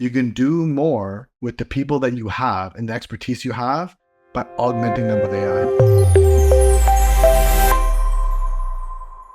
You can do more with the people that you have and the expertise you have by augmenting them with AI.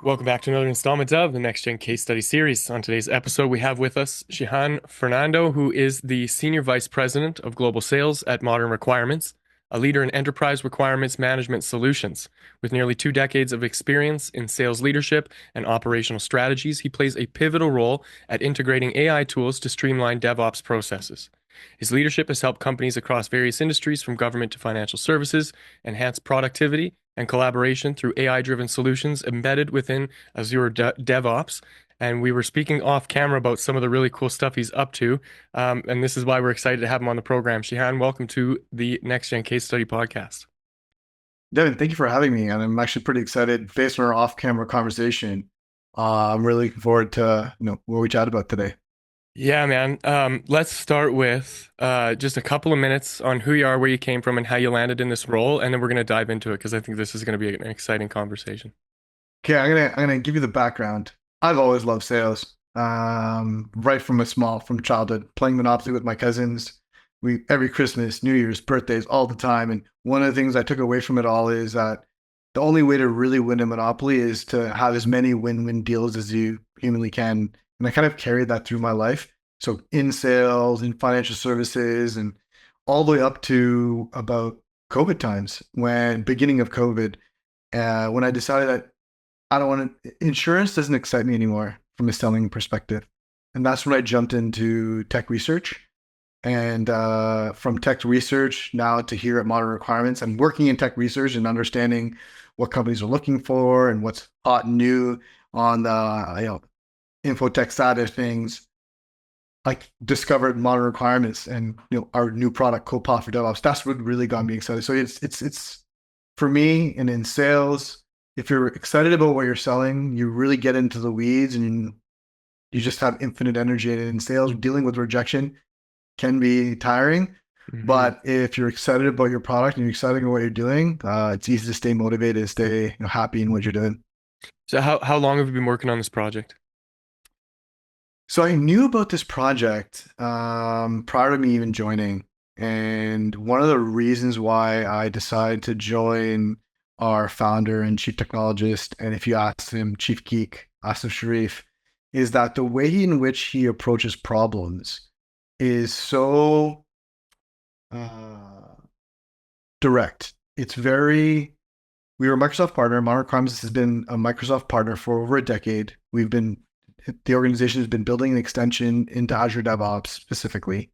Welcome back to another installment of the Next Gen Case Study Series. On today's episode, we have with us Shihan Fernando, who is the Senior Vice President of Global Sales at Modern Requirements, a leader in enterprise requirements management solutions. With nearly 2 decades of experience in sales leadership and operational strategies, he plays a pivotal role at integrating AI tools to streamline DevOps processes. His leadership has helped companies across various industries, from government to financial services, enhance productivity and collaboration through AI-driven solutions embedded within Azure DevOps. And we were speaking off camera about some of the really cool stuff he's up to. And this is why we're excited to have him on the program. Shihan, welcome to the Next Gen Case Study Podcast. Devin, thank you for having me. And I'm actually pretty excited based on our off-camera conversation. I'm really looking forward to what we chat about today. Yeah, man. Let's start with just a couple of minutes on who you are, where you came from, and how you landed in this role, and then we're going to dive into it because I think this is going to be an exciting conversation. Okay, I'm gonna give you the background. I've always loved sales. Right from childhood, playing Monopoly with my cousins. We every Christmas, New Year's, birthdays, all the time. And one of the things I took away from it all is that the only way to really win a Monopoly is to have as many win-win deals as you humanly can. And I kind of carried that through my life. So in sales, in financial services, and all the way up to about COVID times, beginning of COVID, when I decided that I don't want to, insurance doesn't excite me anymore from a selling perspective. And that's when I jumped into tech research. And from tech research now to here at Modern Requirements, I'm working in tech research and understanding what companies are looking for and what's hot and new on the infotech side of things. I discovered Modern Requirements and our new product Copilot for DevOps. That's what really got me excited. So it's for me, and in sales, if you're excited about what you're selling, you really get into the weeds and you just have infinite energy. And in sales, dealing with rejection can be tiring. Mm-hmm. But if you're excited about your product and you're excited about what you're doing, it's easy to stay motivated, stay happy in what you're doing. So how long have you been working on this project? So I knew about this project prior to me even joining. And one of the reasons why I decided to join our founder and chief technologist, and if you ask him, Chief Geek, Asif Sharif, is that the way in which he approaches problems is so direct. We were a Microsoft partner. Modern Requirements has been a Microsoft partner for over a decade. The organization has been building an extension into Azure DevOps specifically.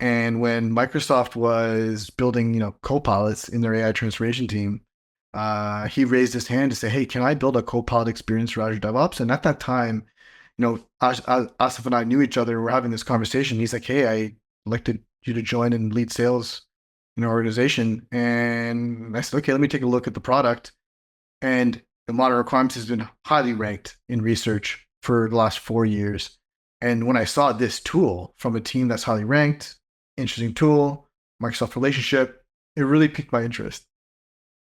And when Microsoft was building, Copilots in their AI transformation team, he raised his hand to say, "Hey, can I build a Copilot experience for Azure DevOps?" And at that time, Asif and I knew each other. We're having this conversation. He's like, "Hey, I elected you to join and lead sales in our organization." And I said, "Okay, let me take a look at the product." And the Modern Requirements has been highly ranked in research for the last 4 years. And when I saw this tool from a team that's highly ranked, interesting tool, Microsoft relationship, it really piqued my interest.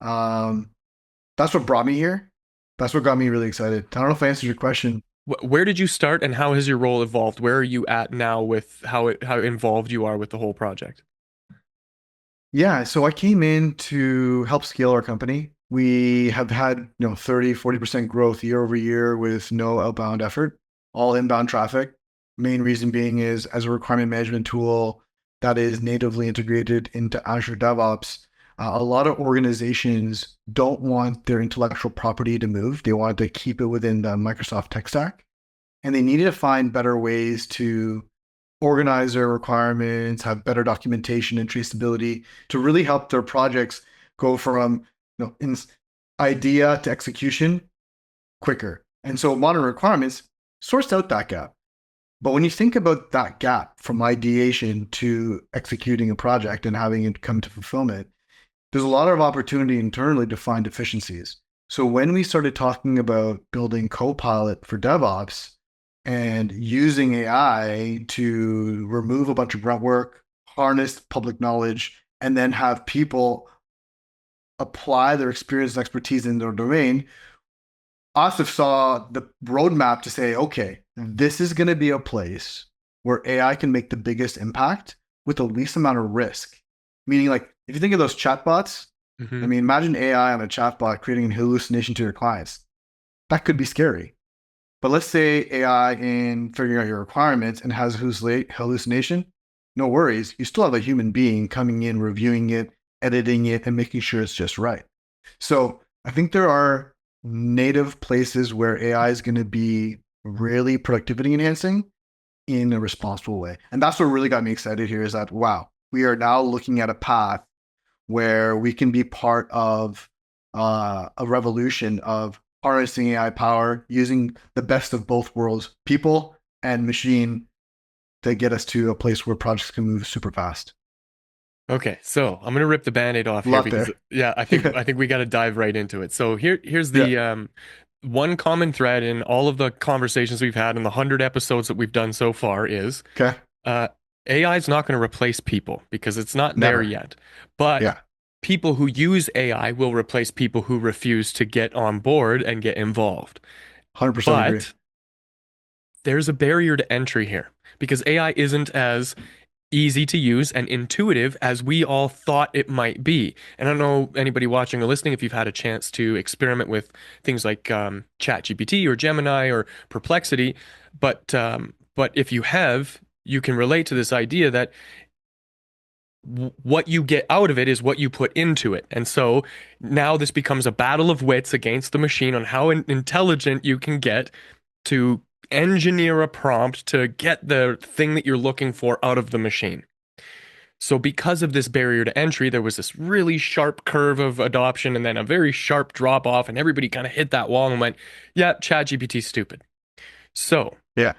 That's what brought me here. That's what got me really excited. I don't know if I answered your question. Where did you start, and how has your role evolved? Where are you at now with how involved you are with the whole project? Yeah, so I came in to help scale our company. We have had 30, 40% growth year over year with no outbound effort, all inbound traffic. Main reason being is as a requirement management tool that is natively integrated into Azure DevOps, a lot of organizations don't want their intellectual property to move. They want to keep it within the Microsoft tech stack. And they needed to find better ways to organize their requirements, have better documentation and traceability to really help their projects go from idea to execution quicker. And so Modern Requirements sourced out that gap. But when you think about that gap from ideation to executing a project and having it come to fulfillment, there's a lot of opportunity internally to find efficiencies. So when we started talking about building Copilot for DevOps and using AI to remove a bunch of grunt work, harness public knowledge, and then have people apply their experience and expertise in their domain, Asif saw the roadmap to say, okay, this is going to be a place where AI can make the biggest impact with the least amount of risk. Meaning, like, if you think of those chatbots, I Hmm. mean, imagine AI on a chatbot creating a hallucination to your clients. That could be scary. But let's say AI in figuring out your requirements and has hallucination, no worries. You still have a human being coming in, reviewing it, editing it, and making sure it's just right. So I think there are native places where AI is going to be really productivity enhancing in a responsible way. And that's what really got me excited here is that, wow, we are now looking at a path where we can be part of a revolution of harnessing AI power, using the best of both worlds, people and machine, to get us to a place where projects can move super fast. Okay, so I'm gonna rip the Band-Aid off A here lot because there. yeah, I think we got to dive right into it. So here's Yeah. the one common thread in all of the conversations we've had in the 100 episodes that we've done so far is Okay. uh, AI is not going to replace people because it's not there Never. yet. But Yeah. people who use AI will replace people who refuse to get on board and get involved. 100% agree. But there's a barrier to entry here because AI isn't as easy to use and intuitive as we all thought it might be. And I don't know anybody watching or listening if you've had a chance to experiment with things like ChatGPT or Gemini or Perplexity, but if you have, you can relate to this idea that what you get out of it is what you put into it. And so now this becomes a battle of wits against the machine on how intelligent you can get to engineer a prompt to get the thing that you're looking for out of the machine. So, because of this barrier to entry, there was this really sharp curve of adoption and then a very sharp drop off, and everybody kind of hit that wall and went, yeah, ChatGPT's stupid. So, Yeah.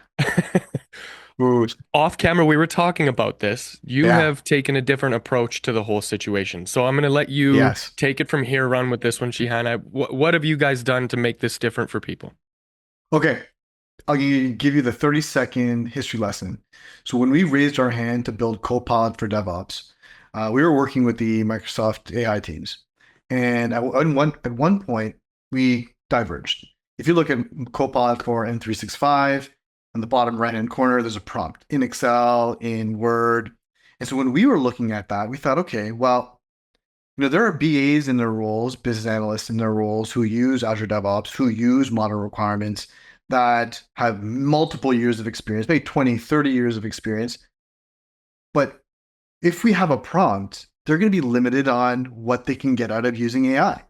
Ooh, off camera, we were talking about this. You yeah. have taken a different approach to the whole situation. So, I'm going to let you Yes. take it from here, run with this one, Shihan. What have you guys done to make this different for people? Okay. I'll give you the 30-second history lesson. So when we raised our hand to build Copilot for DevOps, we were working with the Microsoft AI teams. And at one point, we diverged. If you look at Copilot for M365, on the bottom right-hand corner, there's a prompt in Excel, in Word. And so when we were looking at that, we thought, okay, well, there are BAs in their roles, business analysts in their roles who use Azure DevOps, who use modern requirements that have multiple years of experience, maybe 20, 30 years of experience. But if we have a prompt, they're going to be limited on what they can get out of using AI.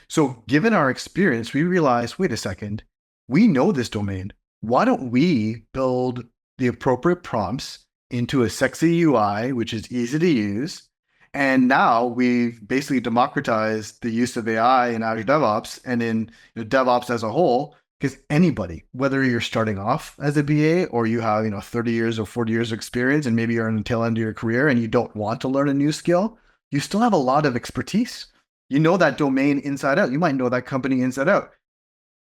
So given our experience, we realized, wait a second, we know this domain. Why don't we build the appropriate prompts into a sexy UI, which is easy to use? And now we've basically democratized the use of AI in Azure DevOps and in DevOps as a whole, because anybody, whether you're starting off as a BA or you have 30 years or 40 years of experience and maybe you're on the tail end of your career and you don't want to learn a new skill, you still have a lot of expertise. You know that domain inside out. You might know that company inside out.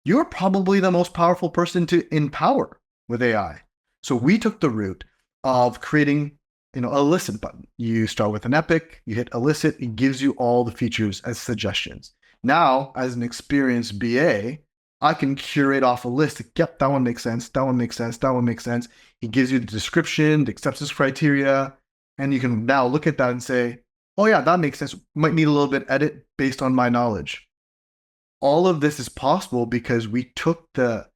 You're probably the most powerful person to empower with AI. So we took the route of creating, a listen button. You start with an epic, you hit elicit, it gives you all the features as suggestions. Now, as an experienced BA, I can curate off a list. Yep, that one makes sense. That one makes sense. That one makes sense. He gives you the description, the acceptance criteria, and you can now look at that and say, oh yeah, that makes sense. Might need a little bit edit based on my knowledge. All of this is possible because we took the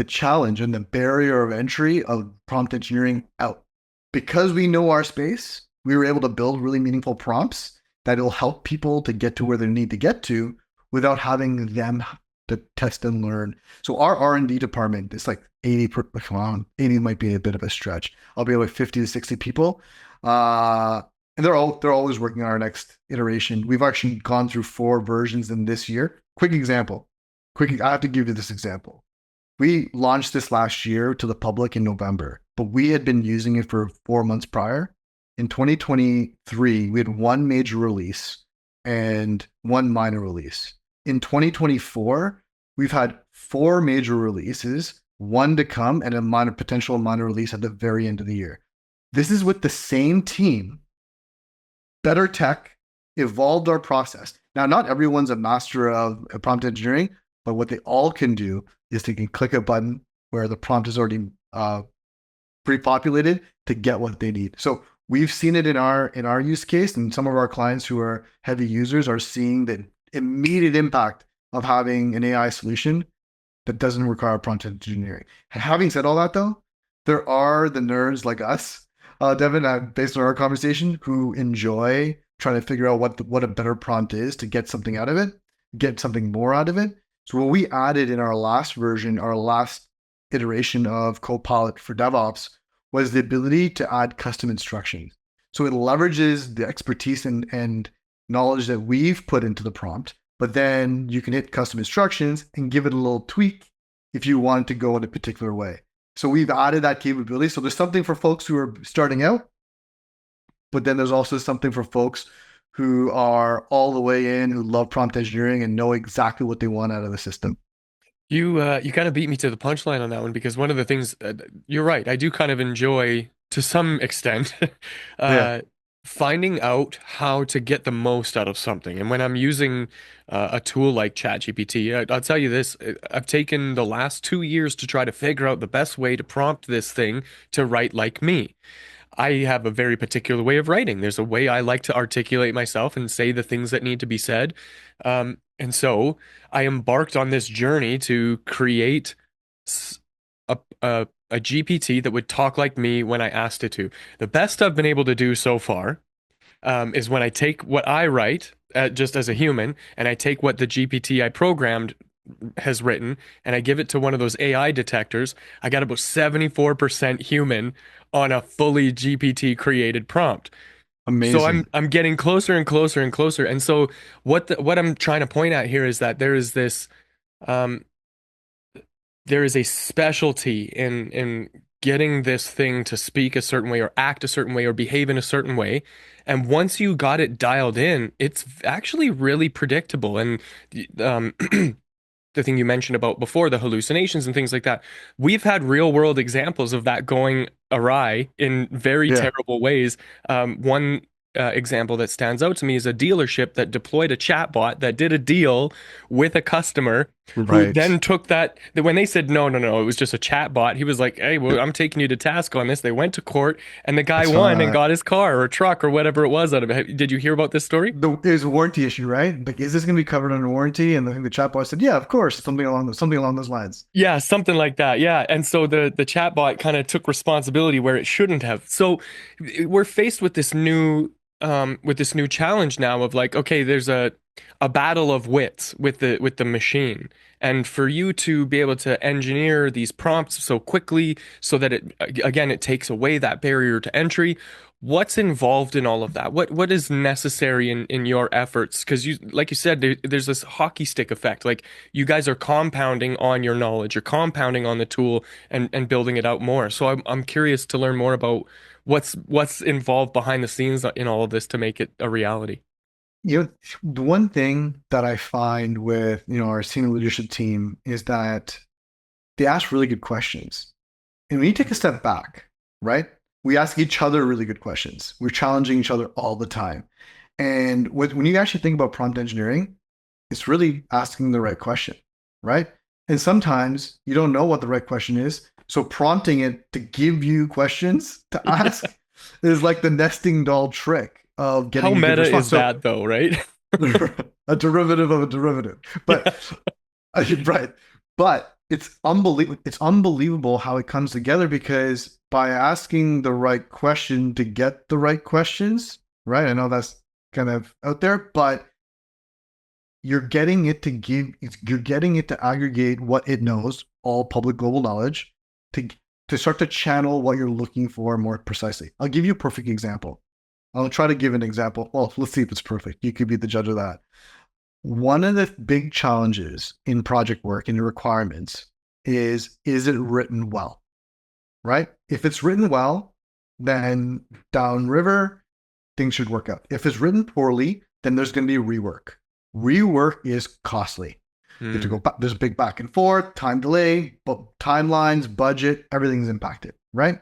challenge and the barrier of entry of prompt engineering out. Because we know our space, we were able to build really meaningful prompts that will help people to get to where they need to get to without having them to test and learn. So our R&D department is like 80, come on, 80 might be a bit of a stretch. I'll be like 50 to 60 people. And they're always working on our next iteration. We've actually gone through 4 versions in this year. Quick example. I have to give you this example. We launched this last year to the public in November, but we had been using it for 4 months prior. In 2023, we had one major release and one minor release. In 2024, we've had 4 major releases, one to come, and a potential minor release at the very end of the year. This is with the same team, better tech, evolved our process. Now, not everyone's a master of prompt engineering, but what they all can do is they can click a button where the prompt is already pre-populated to get what they need. So we've seen it in our use case, and some of our clients who are heavy users are seeing the immediate impact of having an AI solution that doesn't require prompt engineering. Having said all that, though, there are the nerds like us, Devin, based on our conversation, who enjoy trying to figure out what a better prompt is to get something out of it, get something more out of it. So what we added in our last version, our last iteration of Copilot for DevOps, was the ability to add custom instructions. So it leverages the expertise and knowledge that we've put into the prompt, but then you can hit custom instructions and give it a little tweak if you want to go in a particular way. So we've added that capability. So there's something for folks who are starting out, but then there's also something for folks who are all the way in, who love prompt engineering and know exactly what they want out of the system. You kind of beat me to the punchline on that one because one of the things you're right, I do kind of enjoy to some extent Yeah. uh, finding out how to get the most out of something. And when I'm using a tool like ChatGPT, I'll tell you this, I've taken the last 2 years to try to figure out the best way to prompt this thing to write like me. I have a very particular way of writing. There's a way I like to articulate myself and say the things that need to be said. And so I embarked on this journey to create s- a GPT that would talk like me when I asked it to. The best I've been able to do so far is when I take what I write just as a human and I take what the GPT I programmed has written and I give it to one of those AI detectors, I got about 74% human on a fully GPT created prompt. So I'm Amazing. I'm getting closer and closer and closer. And so what I'm trying to point at here is that um there is a specialty in getting this thing to speak a certain way or act a certain way or behave in a certain way. And once you got it dialed in, it's actually really predictable. And um the thing you mentioned about before, the hallucinations and things like that. We've had real world examples of that going awry in very Yeah. terrible ways. One example that stands out to me is a dealership that deployed a chatbot that did a deal with a customer who Right. then took when they said, no, no, no, it was just a chatbot. He was like, hey, well, I'm taking you to task on this. They went to court and the I guy won and saw got his car or truck or whatever it was out of it. Did you hear about this story? there's a warranty issue, right? Like, is this going to be covered under warranty? And I think the chatbot said, yeah, of course, something along those lines. Yeah, something like that. Yeah. And so the chatbot kind of took responsibility where it shouldn't have. So we're faced with this new challenge now of like, okay, there's a battle of wits with the machine. And for you to be able to engineer these prompts so quickly so that it takes away that barrier to entry. What's involved in all of that? What is necessary in your efforts? Because like you said, there's this hockey stick effect. Like you guys are compounding on your knowledge, you're compounding on the tool and building it out more. So I'm curious to learn more about what's involved behind the scenes in all of this to make it a reality. You know, the one thing that I find with, our senior leadership team is that they ask really good questions. And when you take a step back, right? We ask each other really good questions. We're challenging each other all the time. And when you actually think about prompt engineering, it's really asking the right question, right? And sometimes you don't know what the right question is. So prompting it to give you questions to ask is like the nesting doll trick of How getting a good meta response. is So that though, right? a derivative of a derivative. But Yeah. right. But it's unbelievable how it comes together because by asking the right question to get the right questions, right? I know that's kind of out there, but you're getting it to aggregate what it knows, all public global knowledge, to to start to channel what you're looking for more precisely. I'll give you a perfect example. I'll try to give an example. Well, let's see if it's perfect. You could be the judge of that. One of the big challenges in project work and the requirements is it written well, right? If it's written well, then downriver, things should work out. If it's written poorly, then there's going to be rework. Rework is costly. You have to go Hmm. back. There's a big back and forth, time delay, but timelines, budget, everything's impacted, right?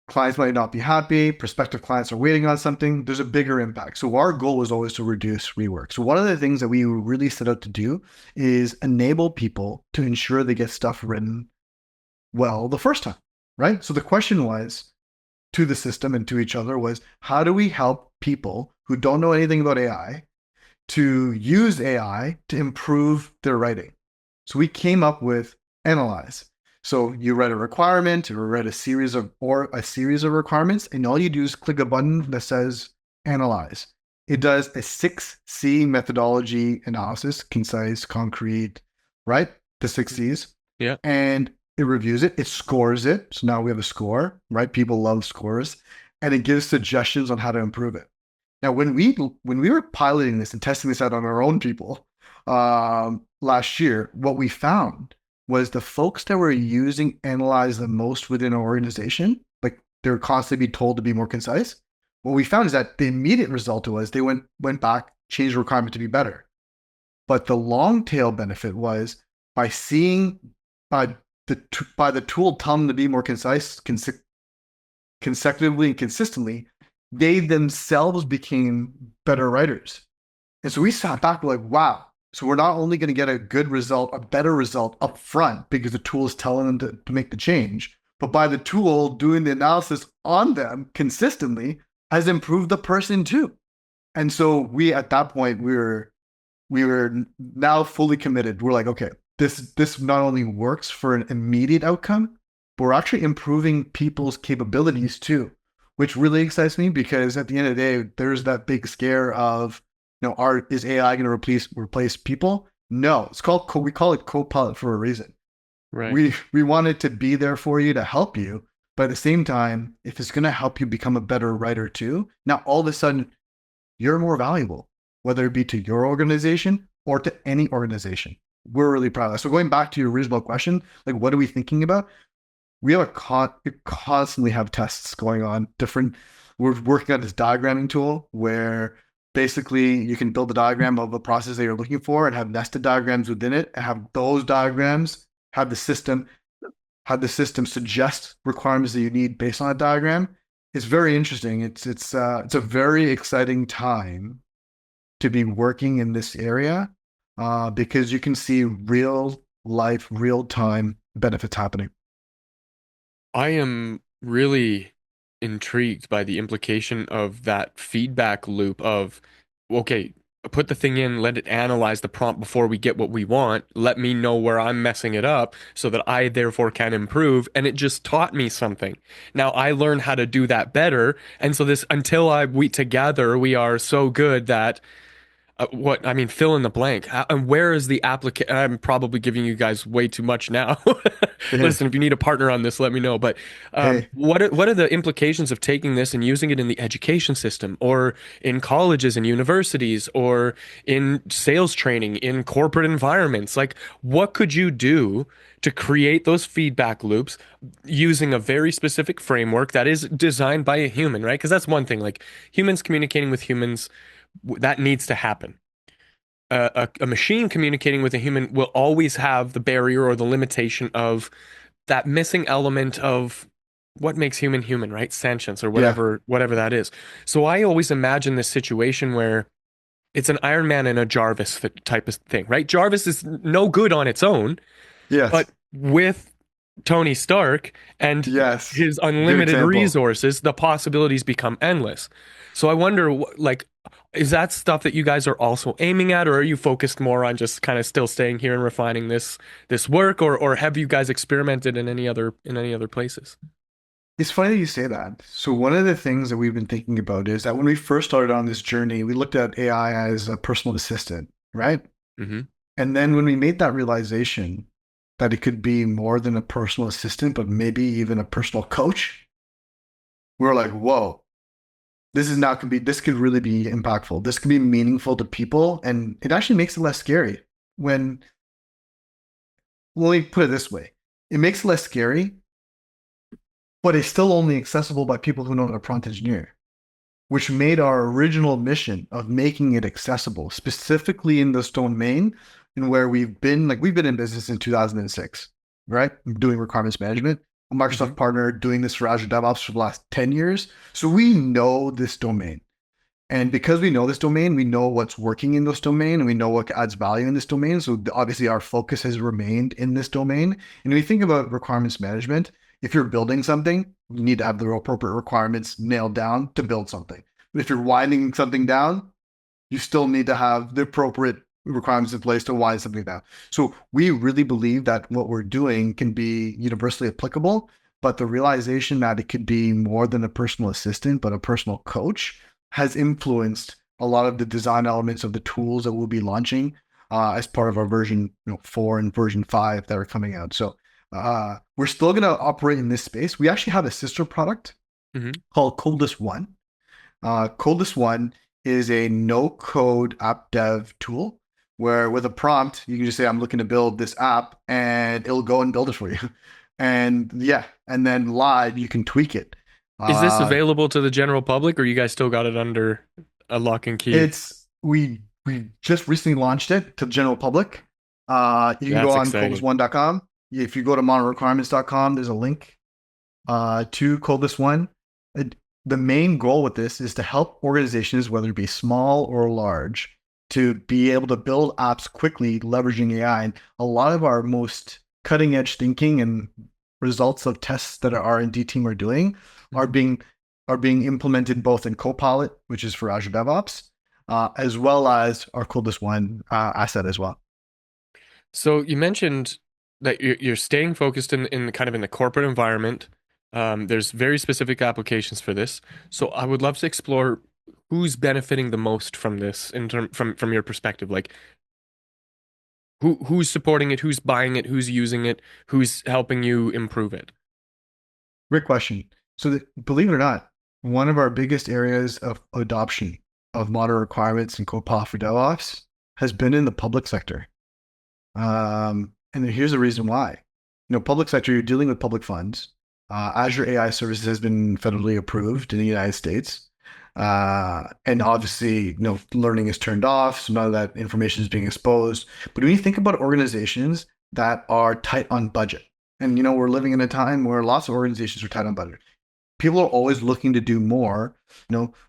Clients might not be happy. Prospective clients are waiting on something. There's a bigger impact. So our goal is always to reduce rework. So one of the things that we really set out to do is enable people to ensure they get stuff written well the first time, right? So the question was to the system and to each other was, how do we help people who don't know anything about AI to use AI to improve their writing? So we came up with analyze. So you read a requirement or read a series of requirements, and all you do is click a button that says analyze. It does a 6C methodology analysis, concise, concrete, right? The 6Cs. Yeah. And it reviews it, it scores it. So now we have a score, right? People love scores, and it gives suggestions on how to improve it. Now, when we were piloting this and testing this out on our own people last year, what we found was the folks that were using Analyze the most within our organization, like they're constantly being told to be more concise. What we found is that the immediate result was they went back, changed the requirement to be better. But the long tail benefit was by seeing by the tool tell them to be more concise, consecutively and consistently, they themselves became better writers. And so we sat back, we're like, wow. So we're not only going to get a good result, a better result up front because the tool is telling them to make the change, but by the tool doing the analysis on them consistently has improved the person too. And so we, at that point, we were now fully committed. We're like, okay, this not only works for an immediate outcome, but we're actually improving people's capabilities too, which really excites me because at the end of the day, there's that big scare of, is AI going to replace people? No, we call it Copilot for a reason. Right. We want it to be there for you to help you, but at the same time, if it's going to help you become a better writer too, now all of a sudden you're more valuable, whether it be to your organization or to any organization. We're really proud of that. So going back to your original question, like what are we thinking about? We constantly have tests going on. We're working on this diagramming tool where basically you can build a diagram of a process that you're looking for and have nested diagrams within it and have those diagrams have the system suggest requirements that you need based on a diagram. It's very interesting. It's a very exciting time to be working in this area because you can see real life, real time benefits happening. I am really intrigued by the implication of that feedback loop of, okay, put the thing in, let it analyze the prompt before we get what we want. Let me know where I'm messing it up so that I therefore can improve. And it just taught me something. Now I learned how to do that better. And so we together, we are so good that fill in the blank. And where is the application? I'm probably giving you guys way too much now. Yeah. Listen, if you need a partner on this, let me know. But Hey, what are the implications of taking this and using it in the education system, or in colleges and universities, or in sales training, in corporate environments? Like, what could you do to create those feedback loops using a very specific framework that is designed by a human, right? Because that's one thing. Like humans communicating with humans that needs to happen. A machine communicating with a human will always have the barrier or the limitation of that missing element of what makes human, right? Sentience or yeah, whatever that is. So I always imagine this situation where it's an Iron Man and a Jarvis type of thing, right? Jarvis is no good on its own, yes, but with Tony Stark and yes. his Good unlimited example. resources, the possibilities become endless. So I wonder, like, is that stuff that you guys are also aiming at, or are you focused more on just kind of still staying here and refining this work, or have you guys experimented in any other places? It's funny that you say that. So one of the things that we've been thinking about is that when we first started on this journey, we looked at AI as a personal assistant, right? Mm-hmm. And then when we made that realization that it could be more than a personal assistant, but maybe even a personal coach, we were like, whoa, this could really be impactful. This could be meaningful to people. And it actually makes it less scary when, let me put it this way. It makes it less scary, but it's still only accessible by people who know how to prompt engineer, which made our original mission of making it accessible, specifically in this domain, and where we've been in business in 2006, right? Doing requirements management, a Mm-hmm. Microsoft partner doing this for Azure DevOps for the last 10 years. So we know this domain. And because we know this domain, we know what's working in this domain and we know what adds value in this domain. So obviously our focus has remained in this domain. And when we think about requirements management, If you're building something, you need to have the appropriate requirements nailed down to build something. But if you're winding something down, you still need to have the appropriate requirements in place to wind something down. So we really believe that what we're doing can be universally applicable, but the realization that it could be more than a personal assistant, but a personal coach has influenced a lot of the design elements of the tools that we'll be launching as part of our version 4 and version 5 that are coming out. So we're still going to operate in this space. We actually have a sister product called Coldest One. Coldest One is a no-code app dev tool where with a prompt, you can just say, I'm looking to build this app, and it'll go and build it for you. And then live, you can tweak it. Is this available to the general public, or you guys still got it under a lock and key? We just recently launched it to the general public. You can go on coldest1.com. If you go to modernrequirements.com, there's a link to Coldest One. The main goal with this is to help organizations, whether it be small or large, to be able to build apps quickly, leveraging AI. And a lot of our most cutting edge thinking and results of tests that our R&D team are doing are being implemented both in Copilot, which is for Azure DevOps, as well as our Coldest One asset as well. So you mentioned that you're staying focused in kind of in the corporate environment. There's very specific applications for this. So I would love to explore who's benefiting the most from this from your perspective. Like who's supporting it, who's buying it, who's using it, who's helping you improve it? Great question. So believe it or not, one of our biggest areas of adoption of modern requirements and Copilot for DevOps has been in the public sector. And here's the reason why. Public sector, you're dealing with public funds. Azure AI Services has been federally approved in the United States. And obviously, learning is turned off, so none of that information is being exposed. But when you think about organizations that are tight on budget, and we're living in a time where lots of organizations are tight on budget. People are always looking to do more,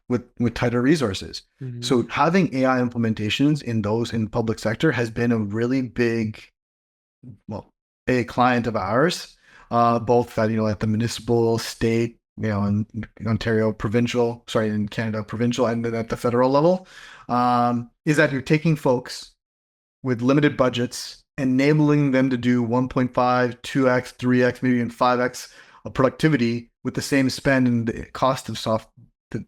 with tighter resources. Mm-hmm. So having AI implementations in the public sector has been a really big, a client of ours, both at at the municipal, state, in Ontario provincial, in Canada provincial, and then at the federal level, is that you're taking folks with limited budgets, enabling them to do 1.5, 2x, 3x, maybe even 5x of productivity with the same spend, and the cost of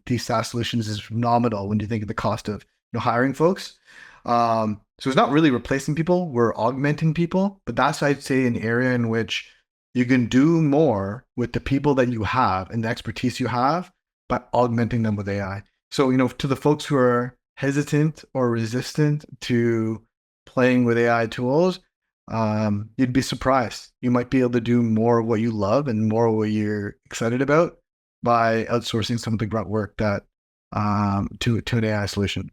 these SaaS solutions is nominal when you think of the cost of hiring folks. So it's not really replacing people, we're augmenting people, but that's, I'd say, an area in which you can do more with the people that you have and the expertise you have by augmenting them with AI. So, to the folks who are hesitant or resistant to playing with AI tools, you'd be surprised. You might be able to do more of what you love and more of what you're excited about by outsourcing some of the grunt work that to an AI solution.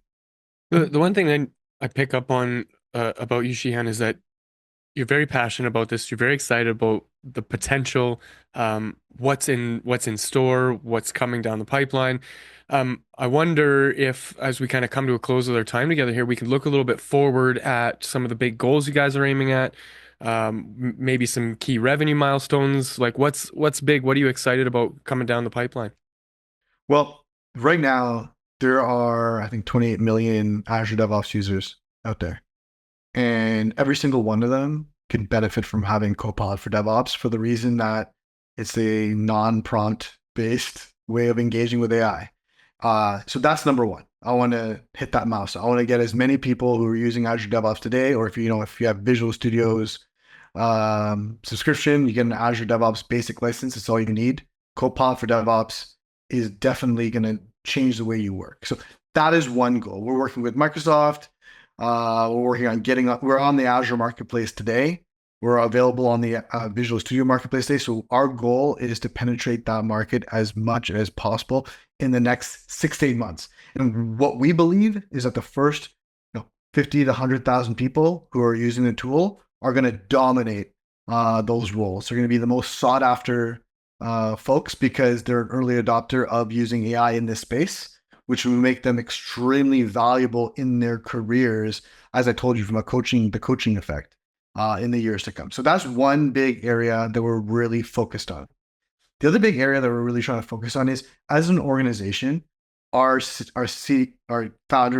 The one thing that I pick up on about you, Shihan, is that you're very passionate about this. You're very excited about the potential, what's in store, what's coming down the pipeline. I wonder if, as we kind of come to a close of our time together here, we can look a little bit forward at some of the big goals you guys are aiming at, maybe some key revenue milestones. Like what's big? What are you excited about coming down the pipeline? Well, right now there are, I think, 28 million Azure DevOps users out there. And every single one of them can benefit from having Copilot for DevOps for the reason that it's a non-prompt based way of engaging with AI. So that's number one. I want to hit that milestone. I want to get as many people who are using Azure DevOps today, or if you have Visual Studio's subscription, you get an Azure DevOps basic license. It's all you need. Copilot for DevOps is definitely going to change the way you work. So that is one goal. We're working with Microsoft. We're working on we're on the Azure Marketplace today. We're available on the Visual Studio Marketplace today. So our goal is to penetrate that market as much as possible in the next 6 to 8 months. And what we believe is that the first 50 to 100,000 people who are using the tool are going to dominate those roles. They're going to be the most sought after folks because they're an early adopter of using AI in this space, which will make them extremely valuable in their careers, as I told you, from the coaching effect in the years to come. So that's one big area that we're really focused on. The other big area that we're really trying to focus on is as an organization, our founder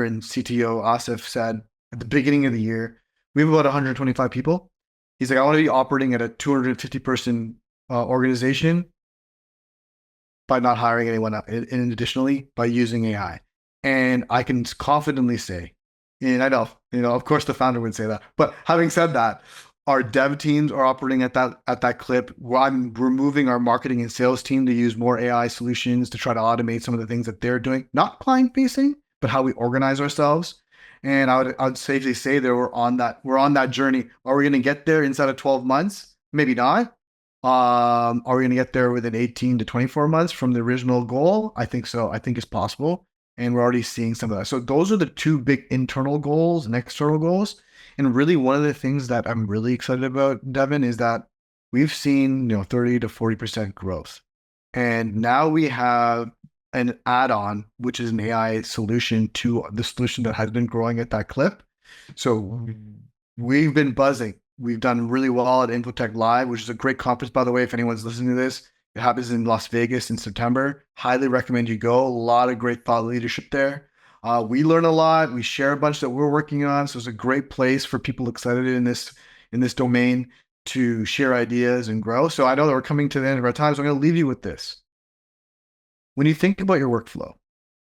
and CTO Asif said at the beginning of the year, we have about 125 people. He's like, I want to be operating at a 250 person organization by not hiring anyone else, and additionally by using AI. And I can confidently say, and I know, of course the founder would say that, but having said that, our dev teams are operating at that clip. I'm removing our marketing and sales team to use more AI solutions to try to automate some of the things that they're doing, not client facing, but how we organize ourselves. And I would safely say that we're on that journey. Are we going to get there inside of 12 months? Maybe not. Are we going to get there within 18 to 24 months from the original goal? I think so. I think it's possible. And we're already seeing some of that. So those are the two big internal goals and external goals. And really one of the things that I'm really excited about, Devin, is that we've seen, 30 to 40% growth. And now we have an add-on, which is an AI solution to the solution that has been growing at that clip. So we've been buzzing. We've done really well at Infotech Live, which is a great conference, by the way, if anyone's listening to this. It happens in Las Vegas in September. Highly recommend you go. A lot of great thought leadership there. We learn a lot. We share a bunch that we're working on. So it's a great place for people excited in this domain to share ideas and grow. So I know that we're coming to the end of our time. So I'm going to leave you with this. When you think about your workflow,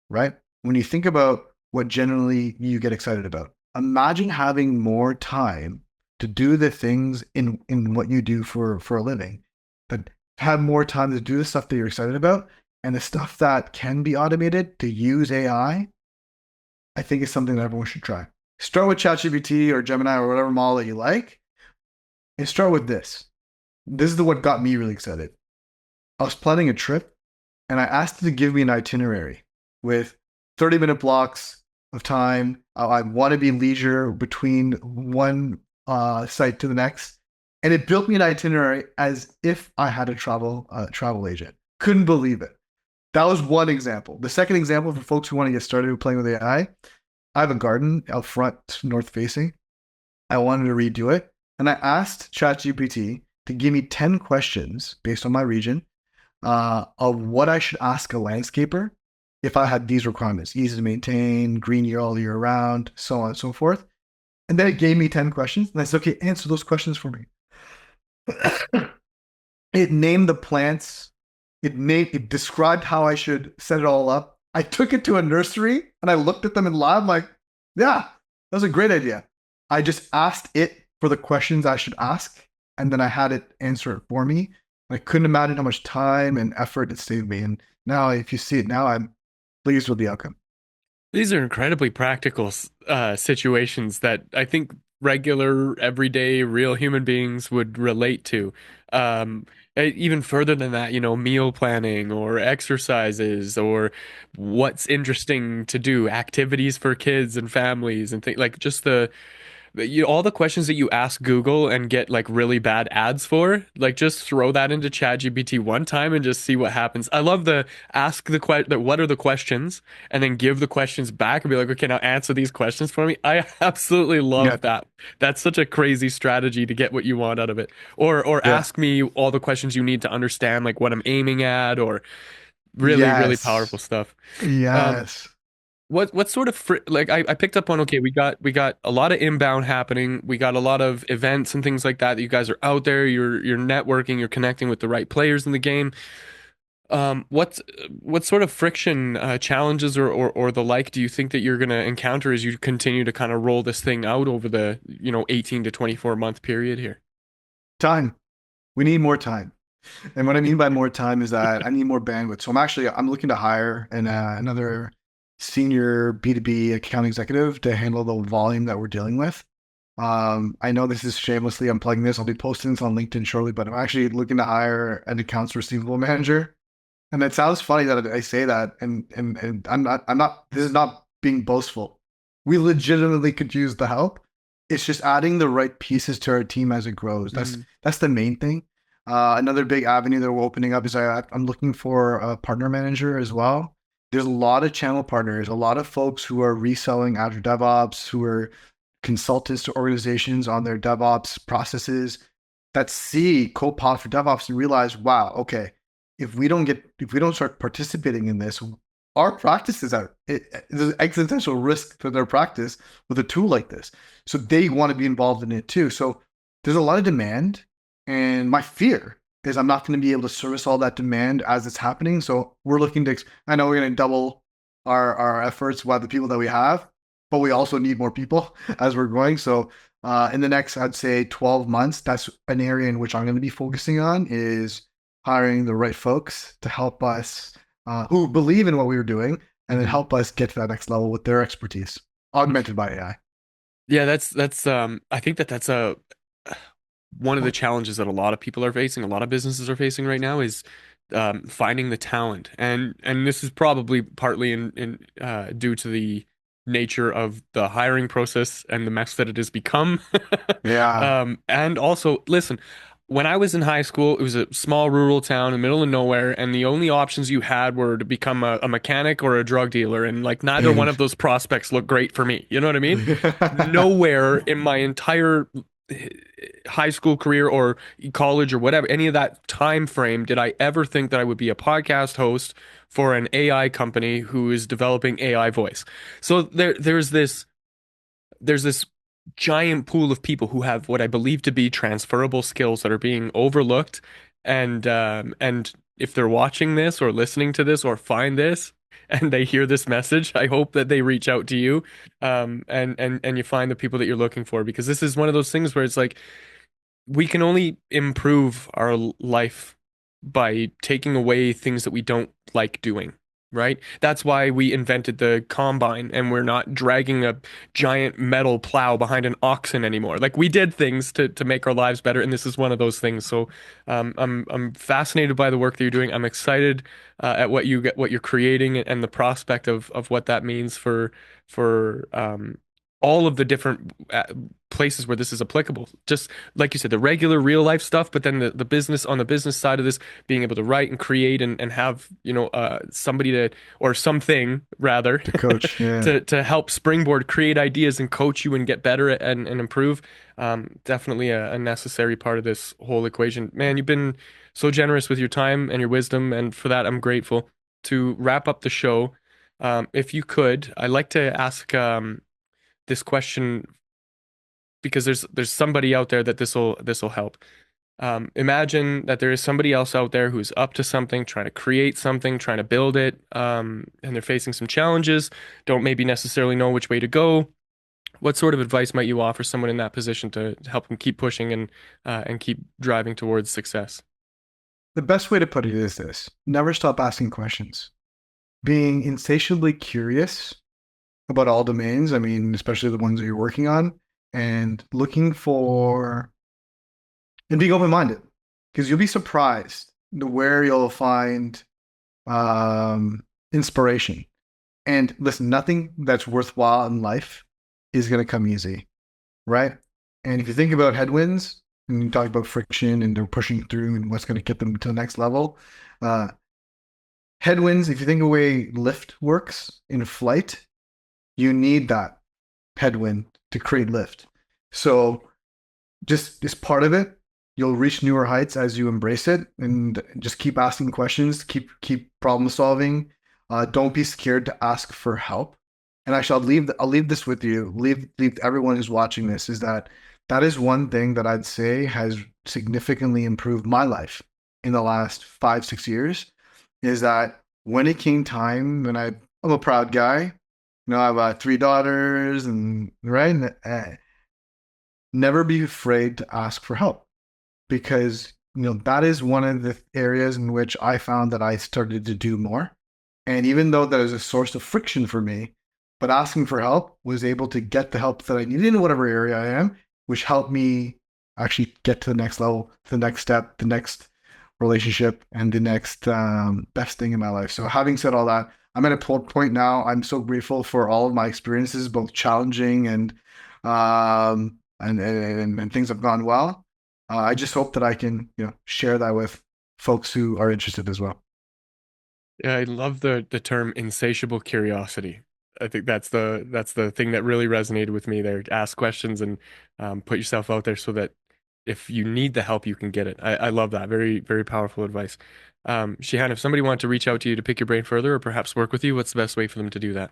right? When you think about what generally you get excited about, imagine having more time to do the things in what you do for a living, that have more time to do the stuff that you're excited about, and the stuff that can be automated to use AI, I think is something that everyone should try. Start with ChatGPT or Gemini or whatever model that you like, and start with this. This is what got me really excited. I was planning a trip, and I asked it to give me an itinerary with 30-minute blocks of time. I want to be leisure between one site to the next. And it built me an itinerary as if I had a travel agent. Couldn't believe it. That was one example. The second example for folks who want to get started with playing with AI, I have a garden out front, north facing. I wanted to redo it. And I asked ChatGPT to give me 10 questions based on my region of what I should ask a landscaper if I had these requirements: easy to maintain, green year all year round, so on and so forth. And then it gave me 10 questions. And I said, okay, answer those questions for me. It named the plants. It described how I should set it all up. I took it to a nursery and I looked at them in live. I'm like, yeah, that was a great idea. I just asked it for the questions I should ask, and then I had it answer it for me. I couldn't imagine how much time and effort it saved me. And now, if you see it now, I'm pleased with the outcome. These are incredibly practical situations that I think regular, everyday, real human beings would relate to. Even further than that, meal planning or exercises or what's interesting to do, activities for kids and families and things like just all the questions that you ask Google and get like really bad ads for, like just throw that into ChatGPT one time and just see what happens. I love the ask what are the questions and then give the questions back and be like, okay, now answer these questions for me. I absolutely Yeah. love that. That's such a crazy strategy to get what you want out of it. Or Yeah. ask me all the questions you need to understand like what I'm aiming at, or really, really powerful Yes. stuff. Um, Yes. what sort of like I picked up on, okay, we got a lot of inbound happening, we got a lot of events and things like that you guys are out there, you're networking, you're connecting with the right players in the game. What sort of friction, challenges or the like do you think that you're gonna encounter as you continue to kind of roll this thing out over the 18 to 24 month period here? Time. We need more time. And what I mean by more time is that I need more bandwidth. So I'm looking to hire another senior B2B account executive to handle the volume that we're dealing with. I know this is shamelessly, I'm plugging this. I'll be posting this on LinkedIn shortly, but I'm actually looking to hire an accounts receivable manager. And it sounds funny that I say that, and I'm not, this is not being boastful. We legitimately could use the help. It's just adding the right pieces to our team as it grows. That's the main thing. Another big avenue that we're opening up is I'm looking for a partner manager as well. There's a lot of channel partners, a lot of folks who are reselling Azure DevOps, who are consultants to organizations on their DevOps processes, that see Copilot for DevOps and realize, wow, okay, if we don't start participating in this, our practices are there's existential risk to their practice with a tool like this. So they want to be involved in it too. So there's a lot of demand, and my fear is I'm not going to be able to service all that demand as it's happening. So we're looking to. I know we're going to double our efforts by the people that we have, but we also need more people as we're growing. So in the next, I'd say 12 months, that's an area in which I'm going to be focusing on is hiring the right folks to help us who believe in what we were doing and then Mhm. help us get to that next level with their expertise, augmented by AI. Yeah, that's I think that's a one of the challenges that a lot of people are facing, a lot of businesses are facing right now is finding the talent. And this is probably partly in due to the nature of the hiring process and the mess that it has become. Yeah. And also, listen, when I was in high school, it was a small rural town in the middle of nowhere, and the only options you had were to become a mechanic or a drug dealer, and like neither one of those prospects looked great for me. You know what I mean? Nowhere in my entire high school career or college or whatever, any of that time frame, did I ever think that I would be a podcast host for an AI company who is developing AI voice. So there's this giant pool of people who have what I believe to be transferable skills that are being overlooked, and if they're watching this or listening to this or find this and they hear this message, I hope that they reach out to you, and you find the people that you're looking for, because this is one of those things where it's like we can only improve our life by taking away things that we don't like doing, right? That's why we invented the combine and we're not dragging a giant metal plow behind an oxen anymore. Like we did things to make our lives better, and this is one of those things. So I'm fascinated by the work that you're doing. I'm excited at what you're creating and the prospect of what that means for all of the different places where this is applicable. Just like you said, the regular real life stuff, but then the business on the business side of this, being able to write and create and have, somebody to, or something rather, To coach. Yeah. to help springboard, create ideas and coach you and get better and improve. Definitely a necessary part of this whole equation. Man, you've been so generous with your time and your wisdom, and for that, I'm grateful. To wrap up the show, if you could, I'd like to ask this question because there's somebody out there that this will help. Imagine that there is somebody else out there who's up to something, trying to create something, trying to build it, and they're facing some challenges, don't maybe necessarily know which way to go. What sort of advice might you offer someone in that position to help them keep pushing and keep driving towards success? The best way to put it is this: never stop asking questions. Being insatiably curious about all domains, I mean, especially the ones that you're working on, and looking for and being open minded because you'll be surprised where you'll find inspiration. And listen, nothing that's worthwhile in life is going to come easy, right? And if you think about headwinds and you talk about friction and they're pushing through and what's going to get them to the next level, uh, headwinds, if you think of the way lift works in flight, you need that headwind to create lift. So just part of it. You'll reach newer heights as you embrace it, and just keep asking questions, keep problem solving. Don't be scared to ask for help. And actually, I'll leave this with you. Leave everyone who's watching this is that is one thing that I'd say has significantly improved my life in the last 5 6 years. Is that when it came time, and I'm a proud guy. I have 3 daughters, and right, never be afraid to ask for help because that is one of the areas in which I found that I started to do more. And even though that is a source of friction for me, but asking for help was able to get the help that I needed in whatever area I am, which helped me actually get to the next level, the next step, the next relationship, and the next best thing in my life. So having said all that, I'm at a point now. I'm so grateful for all of my experiences, both challenging and things have gone well. I just hope that I can, share that with folks who are interested as well. Yeah, I love the term insatiable curiosity. I think that's the thing that really resonated with me there. Ask questions and put yourself out there so that if you need the help, you can get it. I love that. Very, very powerful advice. Shihan, if somebody wanted to reach out to you to pick your brain further or perhaps work with you, what's the best way for them to do that?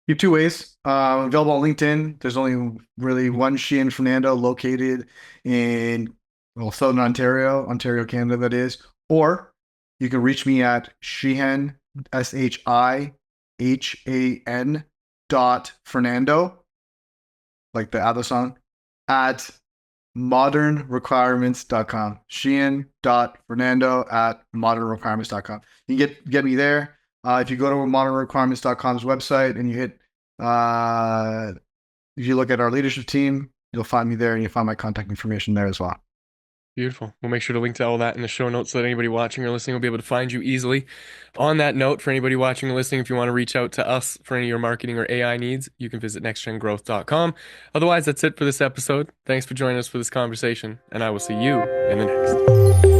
You have two ways. Available on LinkedIn. There's only really one Shihan Fernando located in, well, Southern Ontario, Ontario, Canada, that is. Or you can reach me at Shihan, SHIHAN Fernando, like the other song, at modernrequirements.com. Sheehan.Fernando at modernrequirements.com. You can get me there. If you go to modernrequirements.com's website and you hit, if you look at our leadership team, you'll find me there and you'll find my contact information there as well. Beautiful. We'll make sure to link to all that in the show notes so that anybody watching or listening will be able to find you easily. On that note, for anybody watching or listening, if you want to reach out to us for any of your marketing or AI needs, you can visit nextgengrowth.com. Otherwise, that's it for this episode. Thanks for joining us for this conversation, and I will see you in the next.